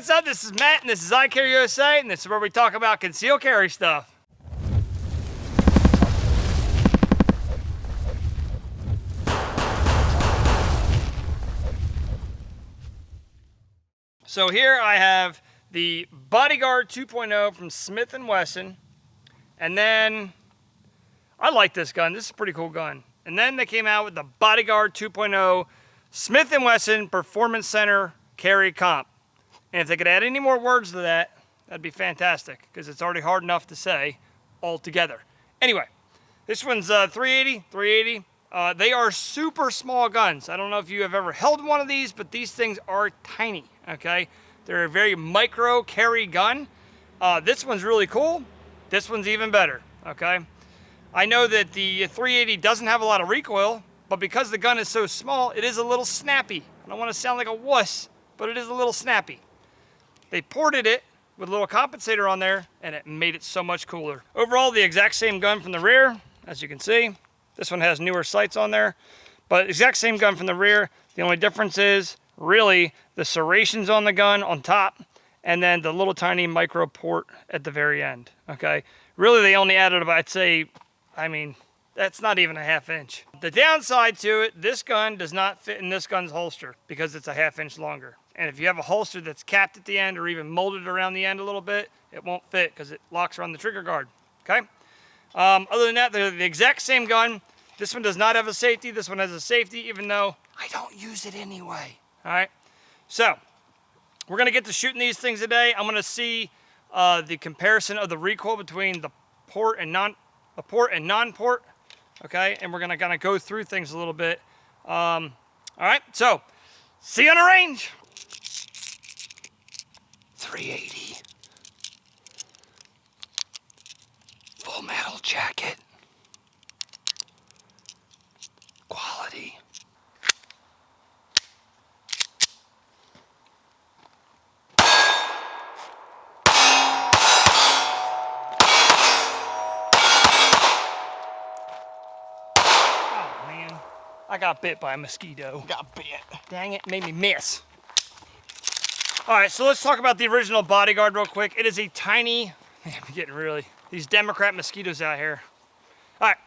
what's up? This is Matt, and this is Icarryusa, and this is where we talk about concealed carry stuff. So here I have the Bodyguard 2.0 from Smith Wesson, and then I like this gun. This is a pretty cool gun. And then they came out with the Bodyguard 2.0 Smith Wesson Performance Center Carry Comp. And if they could add any more words to that, that'd be fantastic, because it's already hard enough to say altogether. Anyway, this one's 380. They are super small guns. I don't know if you have ever held one of these, but these things are tiny, okay? They're a very micro carry gun. This one's really cool. This one's even better, okay? I know that the 380 doesn't have a lot of recoil, but because the gun is so small, it is a little snappy. I don't want to sound like a wuss, but it is a little snappy. They ported it with a little compensator on there, and it made it so much cooler. Overall, the exact same gun from the rear, as you can see. This one has newer sights on there, but exact same gun from the rear. The only difference is really the serrations on the gun on top, and then the little tiny micro port at the very end, okay? Really, they only added about, I'd say, I mean, that's not even a ½ inch. The downside to it, this gun does not fit in this gun's holster because it's a ½ inch longer. And if you have a holster that's capped at the end or even molded around the end a little bit, it won't fit because it locks around the trigger guard, okay? Other than that, they're the exact same gun. This one does not have a safety. This one has a safety, even though I don't use it anyway, all right? So, we're gonna get to shooting these things today. I'm gonna see the comparison of the recoil between the port and non-port, okay? And we're gonna kind of go through things a little bit. All right, so, see you on the range. 380. Full metal jacket. Quality. Oh man, I got bit by a mosquito. Got bit. Dang it, made me miss. All right, so let's talk about the original Bodyguard real quick. It is a tiny, man, I'm getting really, these Democrat mosquitoes out here. All right,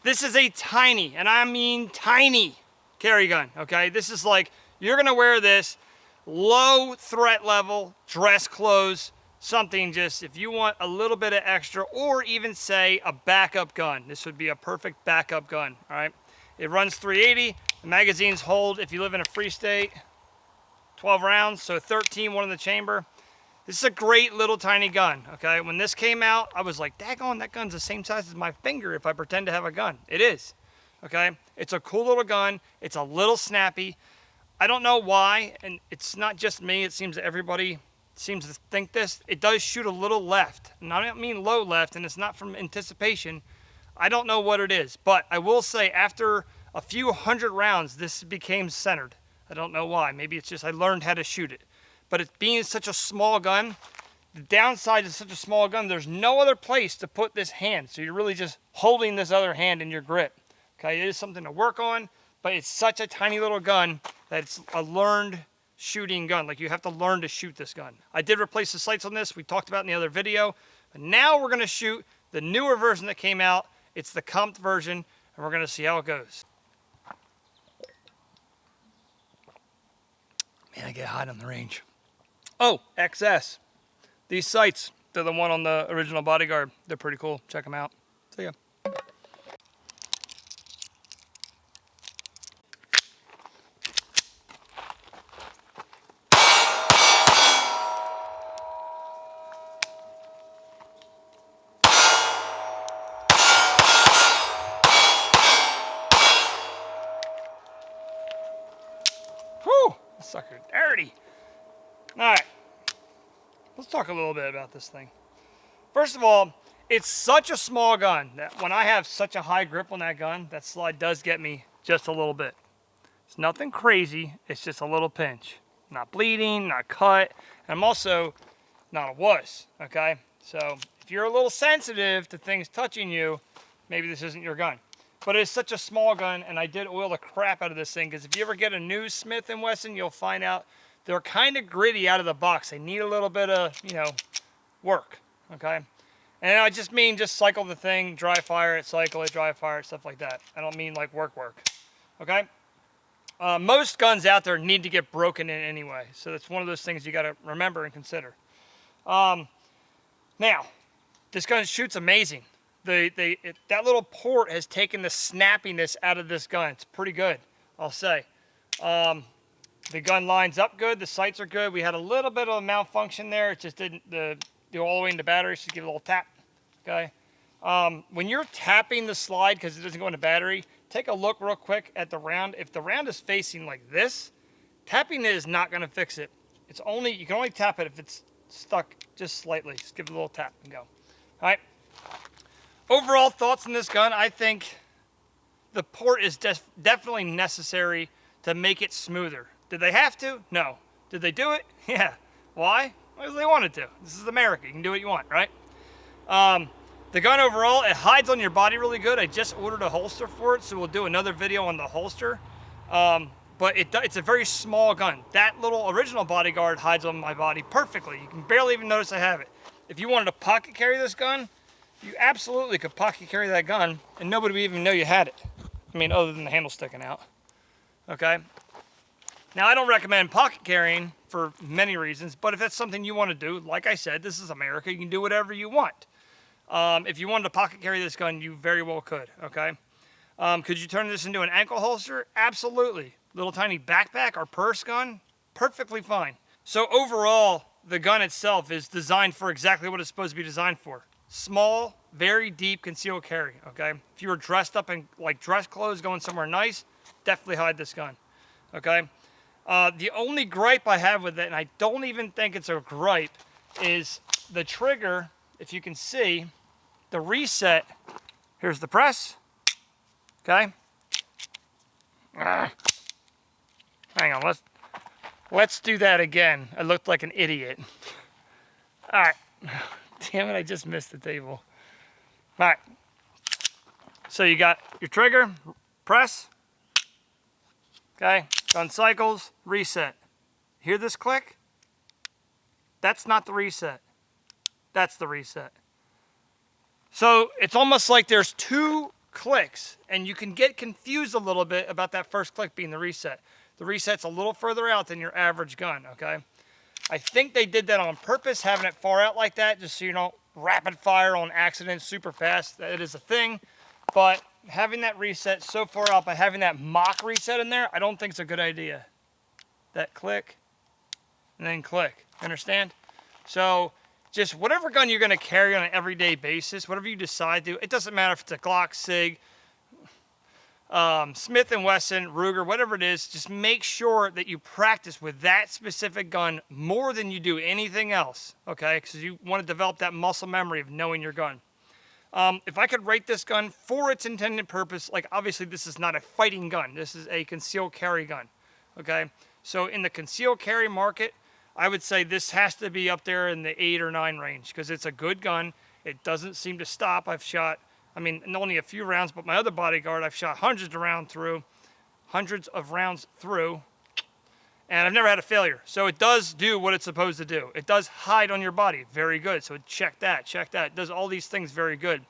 this is a tiny, and I mean tiny, carry gun, okay? This is like, you're gonna wear this low threat level, dress clothes, something just, if you want a little bit of extra, or even say a backup gun. This would be a perfect backup gun, all right? It runs 380, the magazines hold, if you live in a free state, 12 rounds, so 13, one in the chamber. This is a great little tiny gun, okay? When this came out, I was like, daggone, that gun's the same size as my finger if I pretend to have a gun. It is, okay? It's a cool little gun. It's a little snappy. I don't know why, and it's not just me. It seems that everybody seems to think this. It does shoot a little left, and I don't mean low left, and it's not from anticipation. I don't know what it is, but I will say after a few hundred rounds, this became centered. I don't know why. Maybe it's just I learned how to shoot it. But it being such a small gun, the downside is such a small gun, there's no other place to put this hand. So you're really just holding this other hand in your grip. Okay, it is something to work on, but it's such a tiny little gun that it's a learned shooting gun. Like, you have to learn to shoot this gun. I did replace the sights on this. We talked about in the other video. But now we're gonna shoot the newer version that came out. It's the comped version, and we're gonna see how it goes. Man, I get hot on the range. Oh, XS. These sights, they're the one on the original Bodyguard. They're pretty cool. Check them out. See ya. Whew, this sucker dirty. All right, let's talk a little bit about this thing. First of all, it's such a small gun that when I have such a high grip on that gun, that slide does get me just a little bit. It's nothing crazy, it's just a little pinch. Not bleeding, not cut, and I'm also not a wuss, okay? So if you're a little sensitive to things touching you, maybe this isn't your gun. But it's such a small gun, and I did oil the crap out of this thing, because if you ever get a new Smith & Wesson, you'll find out they're kind of gritty out of the box. They need a little bit of, you know, work, okay? And I just mean just cycle the thing, dry fire it, cycle it, dry fire it, stuff like that. I don't mean like work, okay? Most guns out there need to get broken in anyway, so that's one of those things you got to remember and consider. Now, this gun shoots amazing. That little port has taken the snappiness out of this gun. It's pretty good, I'll say. The gun lines up good. The sights are good. We had a little bit of a malfunction there. It just didn't go all the way into battery, so give it a little tap. Okay. When you're tapping the slide because it doesn't go into battery, take a look real quick at the round. If the round is facing like this, tapping it is not going to fix it. It's only, you can only tap it if it's stuck just slightly. Just give it a little tap and go. All right. Overall thoughts on this gun, I think the port is definitely necessary to make it smoother. Did they have to? No. Did they do it? Yeah. Why? Because they wanted to. This is America. You can do what you want, right? The gun overall, it hides on your body really good. I just ordered a holster for it, so we'll do another video on the holster. But it's a very small gun. That little original Bodyguard hides on my body perfectly. You can barely even notice I have it. If you wanted to pocket carry this gun, you absolutely could pocket carry that gun and nobody would even know you had it. I mean, other than the handle sticking out. Okay? Now, I don't recommend pocket carrying for many reasons, but if that's something you want to do, like I said, this is America, you can do whatever you want. If you wanted to pocket carry this gun, you very well could, okay? Could you turn this into an ankle holster? Absolutely. Little tiny backpack or purse gun? Perfectly fine. So overall, the gun itself is designed for exactly what it's supposed to be designed for. Small, very deep concealed carry, okay? If you were dressed up in like dress clothes going somewhere nice, definitely hide this gun, okay? The only gripe I have with it, and I don't even think it's a gripe, is the trigger. If you can see, the reset, here's the press, okay? Hang on, let's do that again. I looked like an idiot. All right. Damn it, I just missed the table. All right. So you got your trigger, press, okay? Gun cycles, reset. Hear this click? That's not the reset. That's the reset. So it's almost like there's two clicks, and you can get confused a little bit about that first click being the reset. The reset's a little further out than your average gun, okay? I think they did that on purpose, having it far out like that, just so you don't rapid fire on accident super fast. That is a thing, but having that reset so far out by having that mock reset in there, I don't think it's a good idea. That click, and then click, understand? So just whatever gun you're gonna carry on an everyday basis, whatever you decide to, it doesn't matter if it's a Glock, SIG, Smith Wesson, Ruger, whatever it is, just make sure that you practice with that specific gun more than you do anything else, okay? Because you want to develop that muscle memory of knowing your gun. If I could rate this gun for its intended purpose, like obviously this is not a fighting gun. This is a concealed carry gun, okay? So in the concealed carry market, I would say this has to be up there in the 8 or 9 range because it's a good gun. It doesn't seem to stop. I've shot, I mean, only a few rounds, but my other Bodyguard, I've shot hundreds of rounds through, and I've never had a failure. So it does do what it's supposed to do. It does hide on your body, very good. So check that, check that. It does all these things very good.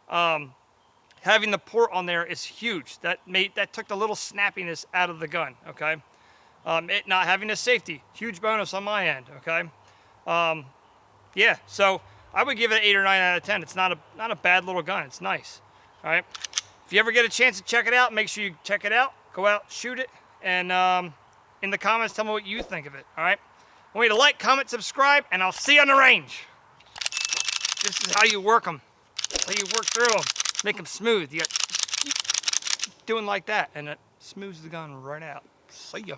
Having the port on there is huge. That took the little snappiness out of the gun, okay? It not having a safety, huge bonus on my end, okay? Yeah, so I would give it an 8 or 9 out of 10. It's not a bad little gun. It's nice. All right. If you ever get a chance to check it out, make sure you check it out. Go out, shoot it, and in the comments, tell me what you think of it. All right. I want you to like, comment, subscribe, and I'll see you on the range. This is how you work them. How you work through them. Make them smooth. You got doing like that, and it smooths the gun right out. See ya.